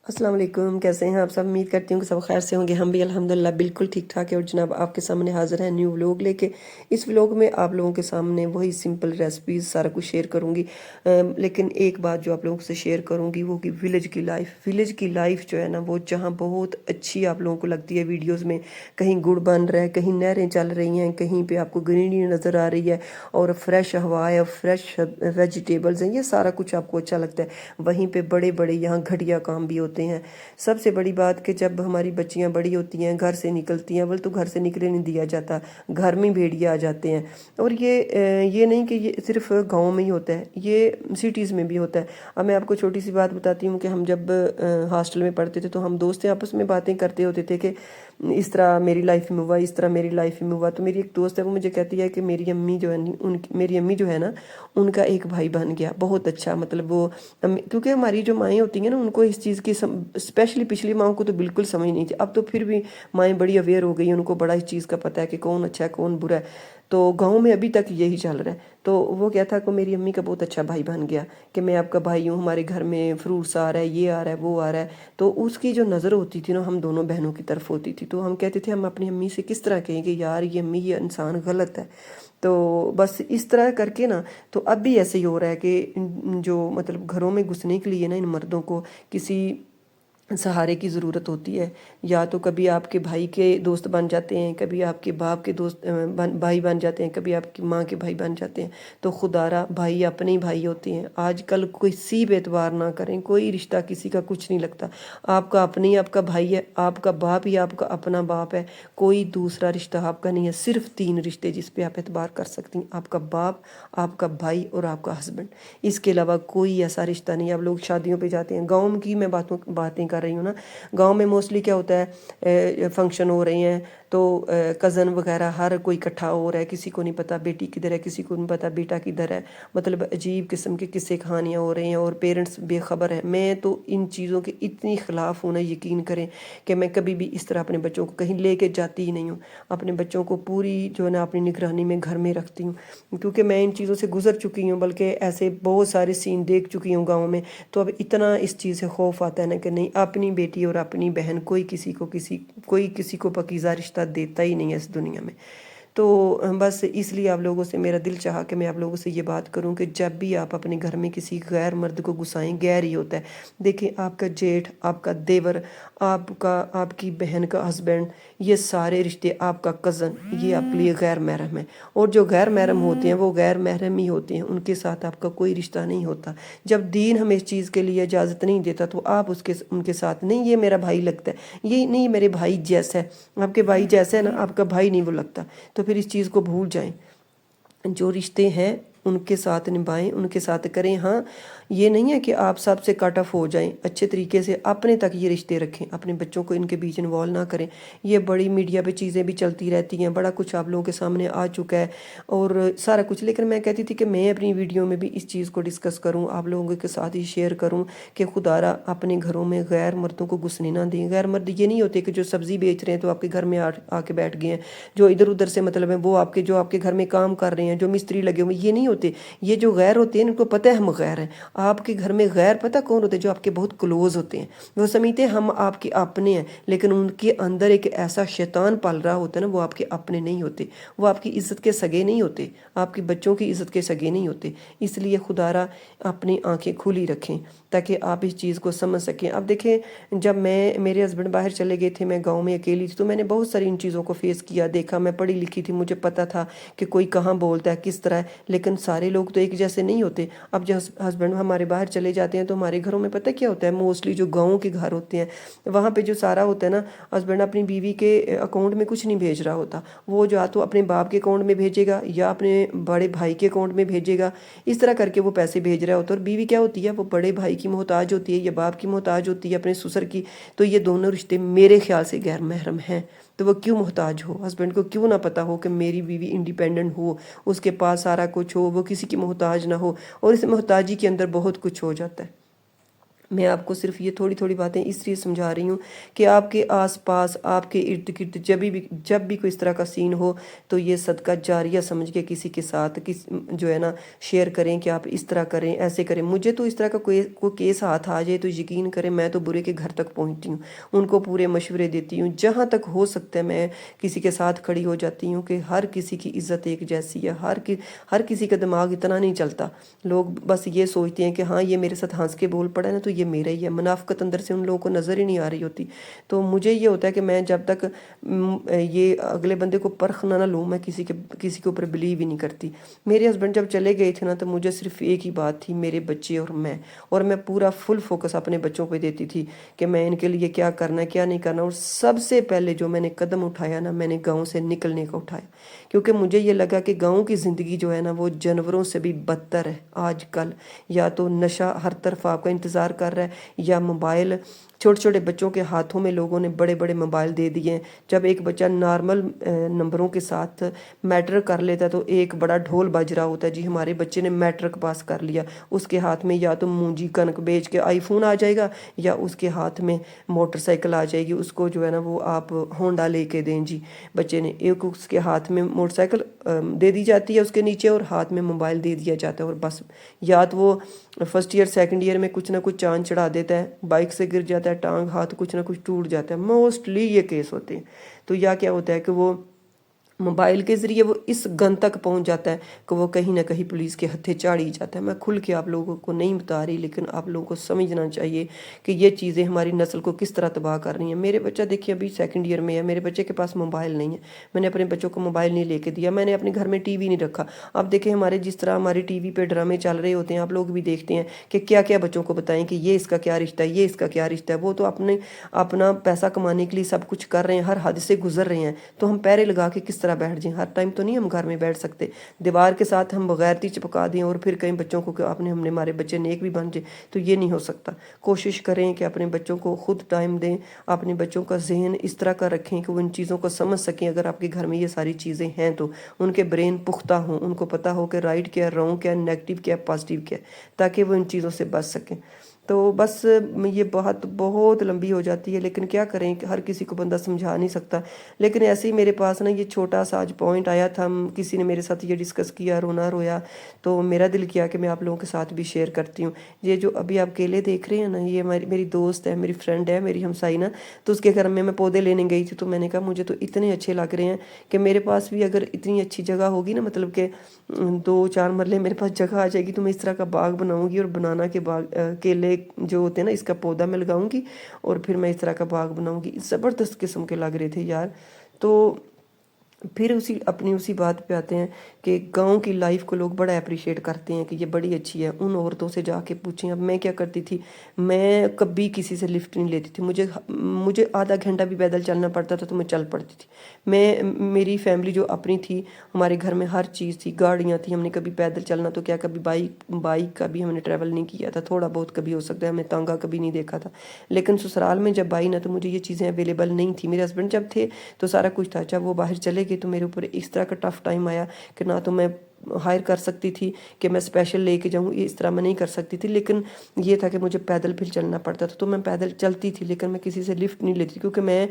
अस्सलाम वालेकुम, कैसे हैं आप सब। उम्मीद करती हूँ कि सब खैर से होंगे। हम भी अल्हम्दुलिल्लाह बिल्कुल ठीक ठाक है। और जनाब आपके सामने हाज़िर है न्यू व्लॉग लेके। इस व्लॉग में आप लोगों के सामने वही सिंपल रेसिपीज़ सारा कुछ शेयर करूँगी। लेकिन एक बात जो आप लोगों से शेयर करूँगी वो कि विलेज की लाइफ, जो है ना, वो जहाँ बहुत अच्छी आप लोगों को लगती है वीडियोज़ में। कहीं गुड़ बन रहा है, कहीं नहरें चल रही हैं, कहीं पे आपको ग्रीनरी नज़र आ रही है और फ्रेश हवा है, फ्रेश वेजिटेबल्स हैं, ये सारा कुछ आपको अच्छा लगता है। वहीं पे बड़े बड़े यहाँ घटिया काम भी होते हैं। सबसे बड़ी बात कि जब हमारी बच्चियां बड़ी होती हैं, घर से निकलती हैं, बोल तो घर से निकले नहीं दिया जाता, घर में भेड़िए आ जाते हैं। और ये नहीं कि ये सिर्फ गाँव में ही होता है, ये सिटीज़ में भी होता है। अब मैं आपको छोटी सी बात बताती हूँ कि हम जब हॉस्टल में पढ़ते थे तो हम दोस्त आपस में बातें करते होते थे कि इस तरह मेरी लाइफ में हुआ, इस तरह मेरी लाइफ में हुआ। तो मेरी एक दोस्त है, वो मुझे कहती है कि मेरी अम्मी जो है ना, उनका एक भाई बन गया बहुत अच्छा। मतलब वो क्योंकि हमारी जो माएँ होती हैं ना, उनको इस चीज़ की स्पेशली पिछली माओं को तो बिल्कुल समझ नहीं थी। अब तो फिर भी माएँ बड़ी अवेयर हो गई हैं, उनको बड़ा इस चीज़ का पता है कि कौन अच्छा है कौन बुरा है। तो गांव में अभी तक यही चल रहा है। तो वो क्या था कि मेरी अम्मी का बहुत अच्छा भाई बन गया कि मैं आपका भाई हूँ, हमारे घर में फ्रूट्स आ रहा है, ये आ रहा है, वो आ रहा है। तो उसकी जो नज़र होती थी ना, हम दोनों बहनों की तरफ होती थी। तो हम कहते थे हम अपनी अम्मी से किस तरह कहें कि यार ये अम्मी, ये इंसान गलत है। तो बस इस तरह करके ना, तो अब भी ऐसे ही हो रहा है कि जो मतलब घरों में घुसने के लिए ना, इन मर्दों को किसी सहारे की ज़रूरत होती है। या तो कभी आपके भाई के दोस्त बन जाते हैं, कभी आपके बाप के दोस्त भाई बन जाते हैं, कभी आपकी माँ के भाई बन जाते हैं। तो खुदारा भाई अपने ही भाई होते हैं। आजकल किसी पे एतबार ना करें, कोई रिश्ता किसी का कुछ नहीं लगता। आपका अपने ही आपका भाई है, आपका बाप ही आपका अपना बाप है, कोई दूसरा रिश्ता आपका नहीं है। सिर्फ 3 रिश्ते जिस पे आप एतबार कर सकती हैं, आपका बाप, आपका भाई और आपका हस्बैंड। इसके अलावा कोई ऐसा रिश्ता नहीं है। अब लोग शादियों पे जाते हैं, गाँव की मैं बातें कर रही हूँ ना। गांव में मोस्टली क्या होता है, फंक्शन हो रहे हैं तो कज़न वगैरह हर कोई इकट्ठा हो रहा है, किसी को नहीं पता बेटी किधर है, किसी को नहीं पता बेटा किधर है। मतलब अजीब किस्म के किस्से कहानियाँ हो रही हैं और पेरेंट्स बेखबर है। मैं तो इन चीज़ों के इतनी ख़िलाफ़ हूँ ना, यकीन करें कि मैं कभी भी इस तरह अपने बच्चों को कहीं ले जाती ही नहीं हूँ। अपने बच्चों को पूरी जो है ना अपनी निगरानी में घर में रखती हूँ, क्योंकि मैं इन चीज़ों से गुजर चुकी हूँ, बल्कि ऐसे बहुत सारे सीन देख चुकी हूँ गाँव में। तो अब इतना इस चीज़ से खौफ आता है ना कि नहीं, अपनी बेटी और अपनी बहन, कोई किसी को पकीज़ा रिश्ता देता ही नहीं है इस दुनिया में। तो बस इसलिए आप लोगों से मेरा दिल चाहा कि मैं आप लोगों से ये बात करूं कि जब भी आप अपने घर में किसी गैर मर्द को घुसाएं, गैर ही होता है। देखिए, आपका जेठ, आपका देवर, आपकी बहन का हस्बैंड, ये सारे रिश्ते, आपका कज़न, ये आपके लिए गैर महरम है। और जो गैर महरम होते हैं वो गैर महरम ही होते हैं, उनके साथ आपका कोई रिश्ता नहीं होता। जब दीन हमें इस चीज़ के लिए इजाज़त नहीं देता तो आप उनके साथ नहीं, ये मेरा भाई लगता है, ये नहीं मेरे भाई जैसा है। आपके भाई जैसा है ना, आपका भाई नहीं वो लगता। तो फिर इस चीज़ को भूल जाएं। जो रिश्ते हैं उनके साथ निभाएं, उनके साथ करें। हाँ, ये नहीं है कि आप सबसे कट ऑफ हो जाएं, अच्छे तरीके से अपने तक ये रिश्ते रखें, अपने बच्चों को इनके बीच इन्वॉल्व ना करें। ये बड़ी मीडिया पे चीज़ें भी चलती रहती हैं, बड़ा कुछ आप लोगों के सामने आ चुका है और सारा कुछ। लेकिन मैं कहती थी कि मैं अपनी वीडियो में भी इस चीज़ को डिस्कस करूँ, आप लोगों के साथ ही शेयर करूँ कि खुदारा अपने घरों में गैर मर्दों को घुसने ना दें। गैर मर्द ये नहीं होते कि जो सब्ज़ी बेच रहे हैं तो आपके घर में आके बैठ गए हैं, जो इधर उधर से मतलब है वो आपके घर में काम कर रहे हैं, जो मिस्त्री लगे हुए, ये नहीं होते। ये जो गैर होते हैं इनको पता है हम गैर हैं। आपके घर में गैर पता कौन होते हैं? जो आपके बहुत क्लोज होते हैं। वो समझते हैं हम आपके अपने हैं, लेकिन उनके अंदर एक ऐसा शैतान पल रहा होता है ना, वो आपके अपने नहीं होते, वो आपकी इज्जत के सगे नहीं होते, आपके बच्चों की इज्जत के सगे नहीं होते। इसलिए खुदारा अपनी आंखें खुली रखें ताकि आप इस चीज़ को समझ सकें। अब देखें, जब मेरे हस्बैंड बाहर चले गए थे, मैं गाँव में अकेली थी, तो मैंने बहुत सारी इन चीज़ों को फेस किया, देखा। मैं पढ़ी लिखी थी, मुझे पता था कि कोई कहाँ बोलता है, किस तरह है। लेकिन सारे लोग तो एक जैसे नहीं होते। अब जो हस्बैंड हमारे बाहर चले जाते हैं तो हमारे घरों में पता क्या होता है, मोस्टली जो गाँव के घर होते हैं वहाँ पे जो सारा होता है ना, हस्बैंड अपनी बीवी के अकाउंट में कुछ नहीं भेज रहा होता। वो या तो अपने बाप के अकाउंट में भेजेगा या अपने बड़े भाई के अकाउंट में भेजेगा। इस तरह करके वो पैसे भेज रहा होता है। और बीवी क्या होती है, वो बड़े भाई की मोहताज होती है या बाप की मोहताज होती है, अपने ससुर की। तो ये दोनों रिश्ते मेरे ख्याल से गैर महरम हैं। तो वो क्यों मोहताज हो, हस्बैंड को क्यों ना पता हो कि मेरी बीवी इंडिपेंडेंट हो, उसके पास सारा कुछ हो, वो किसी की मोहताज ना हो। और इस मोहताजी के अंदर बहुत कुछ हो जाता है। میں آپ کو صرف یہ تھوڑی تھوڑی باتیں اس لیے سمجھا رہی ہوں کہ آپ کے آس پاس، آپ کے ارد گرد جب بھی کوئی اس طرح کا سین ہو تو یہ صدقہ جاریہ سمجھ کے کسی کے ساتھ جو ہے نا شیئر کریں کہ آپ اس طرح کریں، ایسے کریں۔ مجھے تو اس طرح کا کوئی کیس ہاتھ آ جائے تو یقین کریں میں تو برے کے گھر تک پہنچتی ہوں، ان کو پورے مشورے دیتی ہوں، جہاں تک ہو سکتا ہے میں کسی کے ساتھ کھڑی ہو جاتی ہوں کہ ہر کسی کی عزت ایک جیسی ہے، ہر کسی کا دماغ اتنا نہیں چلتا۔ لوگ بس یہ سوچتے ہیں کہ ہاں یہ میرے ساتھ ہنس کے بول پڑا ہے نا تو یہ میرا ہی ہے، منافقت اندر سے ان لوگوں کو نظر ہی نہیں آ رہی ہوتی۔ تو مجھے یہ ہوتا ہے کہ میں جب تک یہ اگلے بندے کو پرکھ نہ لوں میں کسی کے اوپر بلیو ہی نہیں کرتی۔ میرے ہسبینڈ جب چلے گئے تھے نا تو مجھے صرف ایک ہی بات تھی، میرے بچے اور میں پورا فل فوکس اپنے بچوں پہ دیتی تھی کہ میں ان کے لیے کیا کرنا ہے کیا نہیں کرنا۔ اور سب سے پہلے جو میں نے قدم اٹھایا نا، میں نے گاؤں سے نکلنے کا اٹھایا، کیونکہ مجھے یہ لگا کہ گاؤں کی زندگی جو ہے نا وہ جانوروں سے بھی بدتر ہے آج کل۔ یا تو نشہ ہر طرف آپ کا انتظار کر رہا ہے، یا موبائل، چھوٹے چھوٹے بچوں کے ہاتھوں میں لوگوں نے بڑے بڑے موبائل دے دیے ہیں۔ جب ایک بچہ نارمل نمبروں کے ساتھ میٹرک کر لیتا ہے تو ایک بڑا ڈھول بج رہا ہوتا ہے، جی ہمارے بچے نے میٹرک پاس کر لیا، اس کے ہاتھ میں یا تو مونجی کنک بیچ کے آئی فون آ جائے گا، یا اس کے ہاتھ میں موٹر سائیکل آ جائے گی، اس کو جو ہے نا وہ آپ ہونڈا لے کے دیں جی بچے نے، ایک اس کے ہاتھ میں موٹر سائیکل دے دی جاتی ہے اس کے نیچے، اور ہاتھ میں موبائل دے دیا جاتا ہے، اور بس یا تو وہ فرسٹ ایئر سیکنڈ ایئر میں کچھ نہ کچھ چاند چڑھا دیتا ہے، بائک سے گر جاتا ہے، ٹانگ ہاتھ کچھ نہ کچھ ٹوٹ جاتا ہے، موسٹلی یہ کیس ہوتے ہیں۔ تو یا کیا ہوتا ہے کہ وہ موبائل کے ذریعے وہ اس گن تک پہنچ جاتا ہے کہ وہ کہیں نہ کہیں پولیس کے ہتھے چاڑی جاتا ہے۔ میں کھل کے آپ لوگوں کو نہیں بتا رہی، لیکن آپ لوگوں کو سمجھنا چاہیے کہ یہ چیزیں ہماری نسل کو کس طرح تباہ کر رہی ہیں۔ میرے بچہ دیکھیے ابھی سیکنڈ ایئر میں ہے، میرے بچے کے پاس موبائل نہیں ہے، میں نے اپنے بچوں کو موبائل نہیں لے کے دیا، میں نے اپنے گھر میں ٹی وی نہیں رکھا۔ اب دیکھیں ہمارے جس طرح ہمارے ٹی وی پہ ڈرامے چل رہے ہوتے ہیں، آپ لوگ بھی دیکھتے ہیں کہ کیا کیا بچوں کو بتائیں کہ یہ اس کا کیا رشتہ ہے، یہ اس کا کیا رشتہ ہے۔ وہ تو اپنا پیسہ کمانے کے لیے سب کچھ کر رہے ہیں، ہر حد سے گزر رہے ہیں، تو ہم پیرے لگا کے کس طرح بیٹھ جائیں؟ ہر ٹائم تو نہیں ہم گھر میں بیٹھ سکتے، دیوار کے ساتھ ہم بغیرتی چپکا دیں اور پھر کہیں بچوں کو کہ ہم نے ہمارے بچے نیک بھی بن جائے، تو یہ نہیں ہو سکتا۔ کوشش کریں کہ اپنے بچوں کو خود ٹائم دیں، اپنے بچوں کا ذہن اس طرح کا رکھیں کہ وہ ان چیزوں کو سمجھ سکیں۔ اگر آپ کے گھر میں یہ ساری چیزیں ہیں تو ان کے برین پختہ ہوں، ان کو پتہ ہو کہ رائٹ کیا ہے، رانگ کیا ہے، نیگیٹو کیا ہے، پازیٹیو کیا ہے، تاکہ وہ ان چیزوں سے بچ سکیں۔ تو بس یہ بہت لمبی ہو جاتی ہے، لیکن کیا کریں کہ ہر کسی کو بندہ سمجھا نہیں سکتا۔ لیکن ایسے ہی میرے پاس نا یہ چھوٹا سا آج پوائنٹ آیا تھا، کسی نے میرے ساتھ یہ ڈسکس کیا، رونا رویا، تو میرا دل کیا کہ میں آپ لوگوں کے ساتھ بھی شیئر کرتی ہوں۔ یہ جو ابھی آپ کیلے دیکھ رہے ہیں نا، یہ میری دوست ہے، میری فرینڈ ہے، میری ہمسائی نا، تو اس کے گھر میں پودے لینے گئی تھی، تو میں نے کہا مجھے تو اتنے اچھے لگ رہے ہیں کہ میرے پاس بھی اگر اتنی اچھی جگہ ہوگی نا، مطلب کہ 2-4 مرلے میرے پاس جگہ آ جائے گی تو میں اس طرح کا باغ بناؤں گی، اور بنانا کے باغ کیلے جو ہوتے ہیں نا اس کا پودا میں لگاؤں گی، اور پھر میں اس طرح کا باغ بناؤں گی۔ زبردست قسم کے لگ رہے تھے یار۔ تو پھر اسی بات پہ آتے ہیں کہ گاؤں کی لائف کو لوگ بڑا اپریشیٹ کرتے ہیں کہ یہ بڑی اچھی ہے۔ ان عورتوں سے جا کے پوچھیں، اب میں کیا کرتی تھی، میں کبھی کسی سے لفٹ نہیں لیتی تھی، مجھے آدھا گھنٹہ بھی پیدل چلنا پڑتا تھا تو میں چل پڑتی تھی۔ میری فیملی جو اپنی تھی، ہمارے گھر میں ہر چیز تھی، گاڑیاں تھیں، ہم نے کبھی پیدل چلنا تو کیا، کبھی بائک کا بھی ہم نے ٹریول نہیں کیا تھا، تھوڑا بہت کبھی ہو سکتا ہے، ہم نے تانگا کبھی نہیں دیکھا تھا۔ لیکن سسرال میں جب آئی نا تو مجھے یہ چیزیں اویلیبل نہیں تھی۔ میرے ہسبینڈ جب تھے تو سارا کچھ تھا، جب وہ باہر چلے گئے تو میرے اوپر اس طرح کا ٹف ٹائم آیا کہ نہ تو میں ہائر کر سکتی تھی کہ میں اسپیشل لے کے جاؤں، اس طرح میں نہیں کر سکتی تھی، لیکن یہ تھا کہ مجھے پیدل پھر چلنا پڑتا تھا، تو میں پیدل چلتی تھی، لیکن میں کسی سے لفٹ نہیں لیتی کیونکہ میں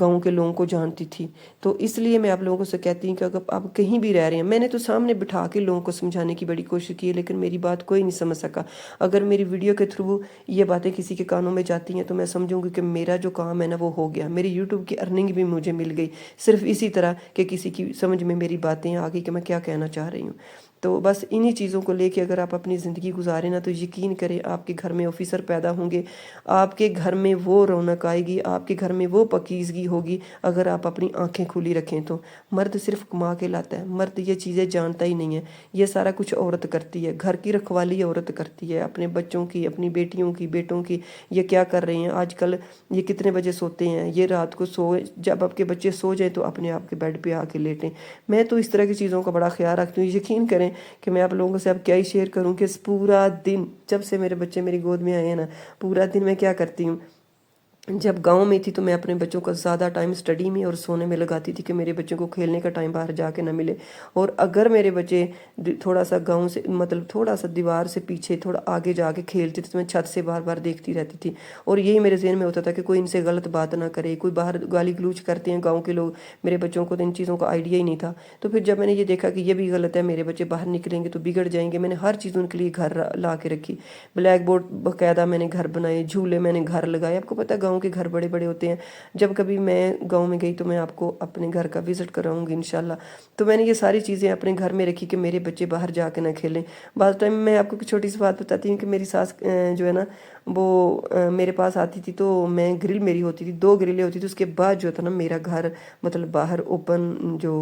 گاؤں کے لوگوں کو جانتی تھی۔ تو اس لیے میں آپ لوگوں سے کہتی ہوں کہ اگر آپ کہیں بھی رہ رہے ہیں، میں نے تو سامنے بٹھا کے لوگوں کو سمجھانے کی بڑی کوشش کی ہے، لیکن میری بات کوئی نہیں سمجھ سکا۔ اگر میری ویڈیو کے تھرو یہ باتیں کسی کے کانوں میں جاتی ہیں تو میں سمجھوں گی کہ میرا جو کام ہے نا وہ ہو گیا، میری یوٹیوب کی ارننگ بھی مجھے مل گئی، صرف اسی طرح کہ کسی کی سمجھ میں میری باتیں آ گئی کہ میں کیا کہنا چاہ رہی ہوں۔ تو بس انہی چیزوں کو لے کے اگر آپ اپنی زندگی گزاریں نا تو یقین کریں آپ کے گھر میں آفیسر پیدا ہوں گے، آپ کے گھر میں وہ رونق آئے گی، آپ کے گھر میں وہ پاکیزگی ہوگی اگر آپ اپنی آنکھیں کھلی رکھیں تو۔ مرد صرف کما کے لاتا ہے، مرد یہ چیزیں جانتا ہی نہیں ہے، یہ سارا کچھ عورت کرتی ہے، گھر کی رکھوالی عورت کرتی ہے، اپنے بچوں کی، اپنی بیٹیوں کی، بیٹوں کی، یہ کیا کر رہے ہیں آج کل، یہ کتنے بجے سوتے ہیں، یہ رات کو جب آپ کے بچے سو جائیں تو اپنے آپ کے بیڈ پہ آ کے لیٹیں۔ میں تو اس طرح کی چیزوں کا بڑا خیال رکھتی ہوں۔ یقین کریں کہ میں آپ لوگوں سے اب کیا ہی شیئر کروں کہ پورا دن، جب سے میرے بچے میری گود میں آئے ہیں نا، پورا دن میں کیا کرتی ہوں، जब गांव में थी तो मैं अपने बच्चों का ज़्यादा टाइम स्टडी में और सोने में लगाती थी कि मेरे बच्चों को खेलने का टाइम बाहर जाके ना मिले। और अगर मेरे बच्चे थोड़ा सा गांव से मतलब थोड़ा सा दीवार से पीछे थोड़ा आगे जाके खेलते थे तो मैं छत से बार बार देखती रहती थी। और यही मेरे जहन में होता था कि कोई इनसे गलत बात ना करे, कोई बाहर गाली गलौज करते हैं गाँव के लोग, मेरे बच्चों को तो इन चीज़ों का आइडिया ही नहीं था। तो फिर जब मैंने ये देखा कि ये भी गलत है, मेरे बच्चे बाहर निकलेंगे तो बिगड़ जाएंगे, मैंने हर चीज़ उनके लिए घर ला के रखी। ब्लैक बोर्ड बाकायदा मैंने घर बनाए, झूले मैंने घर लगाए। आपको पता है गाँव के घर बड़े बड़े होते हैं। जब कभी मैं गांव में गई तो मैं आपको अपने घर का विज़िट कराऊंगी इंशाल्लाह। तो मैंने ये सारी चीज़ें अपने घर में रखी कि मेरे बच्चे बाहर जाके ना खेलें। बाद टाइम मैं आपको एक छोटी सी बात बताती हूँ कि मेरी सास जो है ना वो मेरे पास आती थी तो मैं ग्रिल मेरी होती थी, 2 ग्रिलें होती थी, उसके बाद जो था ना मेरा घर मतलब बाहर ओपन जो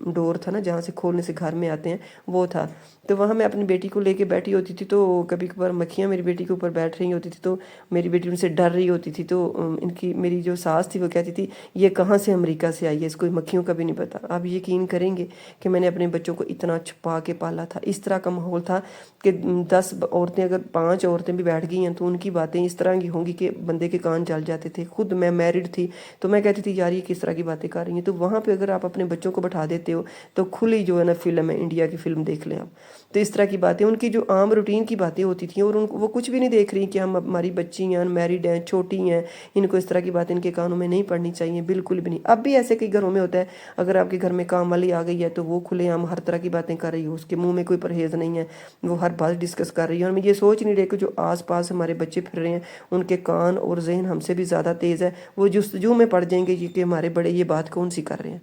डोर था ना जहाँ से खोलने से घर में आते हैं वो था। तो वहाँ मैं अपनी बेटी को लेके बैठी होती थी तो कभी कभार मक्खियाँ मेरी बेटी के ऊपर बैठ रही होती थी तो मेरी बेटी उनसे डर रही होती थी। तो इनकी मेरी जो सास थी वो कहती थी ये कहाँ से अमेरिका से आई है, इसको मक्खियों का भी नहीं पता। आप यकीन करेंगे कि मैंने अपने बच्चों को इतना छुपा के पाला था। इस तरह का माहौल था कि 10 औरतें अगर 5 औरतें भी बैठ गई हैं तो उनकी बातें इस तरह की होंगी कि बंदे के कान जल जाते थे। खुद मैं मैरिड थी तो मैं कहती थी यार ये किस तरह की बातें कर रही हैं। तो वहाँ पे अगर आप अपने बच्चों को बैठा देते हो तो खुली जो है ना फिल्म है, इंडिया की फिल्म देख लें आप। तो इस तरह की बातें उनकी जो आम रूटीन की बातें होती थी और उनको वो कुछ भी नहीं देख रही कि हम हमारी बच्ची हैं, अनमैरिड हैं, छोटी हैं, इनको इस तरह की बातें इनके कानों में नहीं पड़नी चाहिए, बिल्कुल भी नहीं। अब भी ऐसे कई घरों में होता है, अगर आपके घर में काम वाली आ गई है तो वो खुलेआम हर तरह की बातें कर रही हो, उसके मुंह में कोई परहेज नहीं है, वो हर बात डिस्कस कर रही है। और हम ये सोच नहीं रहे कि जो आस पास हमारे बच्चे फिर रहे हैं उनके कान और जहन हमसे भी ज़्यादा तेज़ है, वो जुस्तजू में पड़ जाएंगे कि हमारे बड़े ये बात कौन सी कर रहे हैं।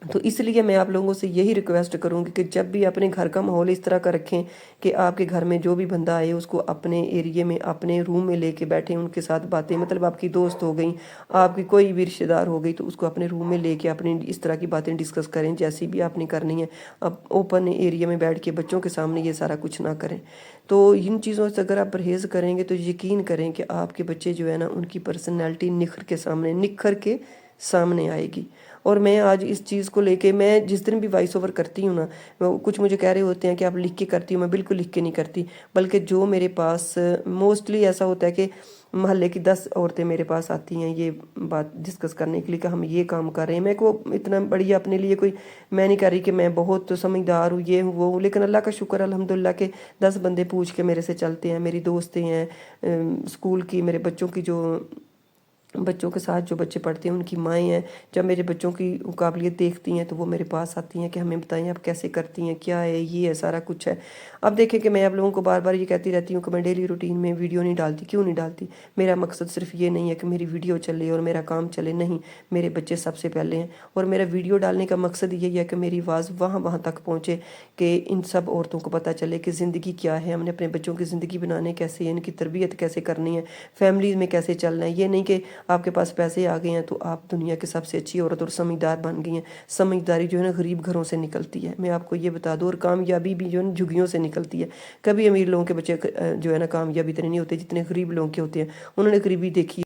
तो इसलिए मैं आप लोगों से यही रिक्वेस्ट करूंगी कि जब भी अपने घर का माहौल इस तरह का रखें कि आपके घर में जो भी बंदा आए उसको अपने एरिए में अपने रूम में लेके बैठें, उनके साथ बातें, मतलब आपकी दोस्त हो गई, आपकी कोई भी रिश्तेदार हो गई तो उसको अपने रूम में लेके अपनी इस तरह की बातें डिस्कस करें जैसी भी आपने करनी है। अब ओपन एरिया में बैठ के बच्चों के सामने ये सारा कुछ ना करें। तो इन चीज़ों से अगर आप परहेज़ करेंगे तो यकीन करें कि आपके बच्चे जो है ना उनकी पर्सनैलिटी निखर के सामने आएगी। और मैं आज इस चीज़ को लेके मैं जिस दिन भी वॉइस ओवर करती हूँ ना, कुछ मुझे कह रहे होते हैं कि आप लिख के करती हूँ, मैं बिल्कुल लिख के नहीं करती, बल्कि जो मेरे पास मोस्टली ऐसा होता है कि महल्ले की 10 औरतें मेरे पास आती हैं ये बात डिस्कस करने के लिए कि हम ये काम कर रहे हैं। मैं को इतना बढ़िया अपने लिए कोई मैं नहीं कर रही कि मैं बहुत समझदार हूँ, ये हूँ वो हूँ, लेकिन अल्लाह का शुक्र अल्हम्दुलिल्लाह के 10 बंदे पूछ के मेरे से चलते हैं, मेरी दोस्तें हैं स्कूल की, मेरे बच्चों की जो बच्चों के साथ जो बच्चे पढ़ते हैं उनकी माएँ हैं, जब मेरे बच्चों की काबिलियत देखती हैं तो वो मेरे पास आती हैं कि हमें बताएं आप कैसे करती हैं, क्या है, ये है, सारा कुछ है। अब देखें कि मैं आप लोगों को बार बार ये कहती रहती हूँ कि मैं डेली रूटीन में वीडियो नहीं डालती। क्यों नहीं डालती? मेरा मकसद सिर्फ ये नहीं है कि मेरी वीडियो चले और मेरा काम चले, नहीं, मेरे बच्चे सबसे पहले हैं। और मेरा वीडियो डालने का मकसद यही है कि मेरी आवाज़ वहाँ वहाँ तक पहुँचे कि इन सब औरतों को पता चले कि ज़िंदगी क्या है, हमने अपने बच्चों की ज़िंदगी बनाने कैसे है, इनकी तरबियत कैसे करनी है, फैमिली में कैसे चलना है। ये नहीं कि आपके पास पैसे आ गए हैं तो आप दुनिया की सबसे अच्छी औरत और समझदार बन गई हैं। समझदारी जो है ना गरीब घरों से निकलती है, मैं आपको ये बता दूँ। और कामयाबी भी जो है ना झुग्गियों से निकलती है। कभी अमीर लोगों के बच्चे जो है ना कामयाबी इतने नहीं होते जितने गरीब लोगों के होते हैं। उन्होंने गरीबी देखी